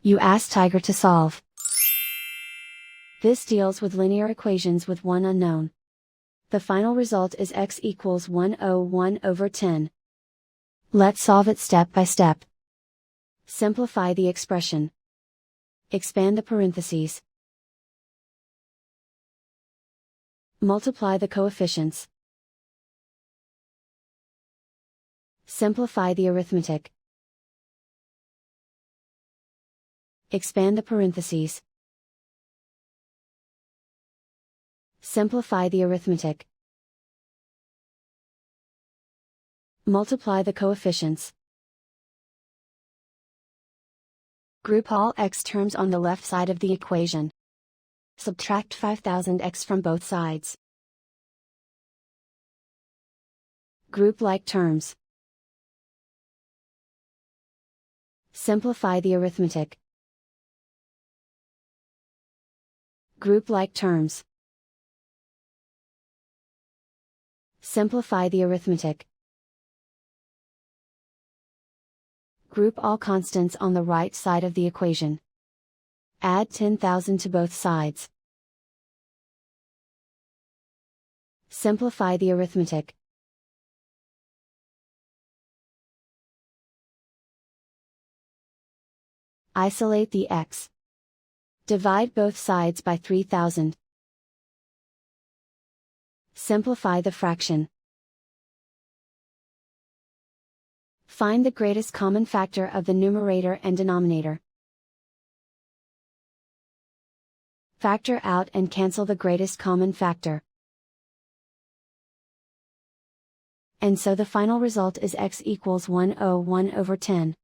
You ask Tiger to solve. This deals with linear equations with one unknown. The final result is x equals 101/10. Let's solve it step by step. Simplify the expression. Expand the parentheses. Multiply the coefficients. Simplify the arithmetic. Expand the parentheses. Simplify the arithmetic. Multiply the coefficients. Group all x terms on the left side of the equation. Subtract 5000x from both sides. Group like terms. Simplify the arithmetic. Group like terms. Simplify the arithmetic. Group all constants on the right side of the equation. Add 10,000 to both sides. Simplify the arithmetic. Isolate the x. Divide both sides by 3000. Simplify the fraction. Find the greatest common factor of the numerator and denominator. Factor out and cancel the greatest common factor. And so the final result is x equals 101/10.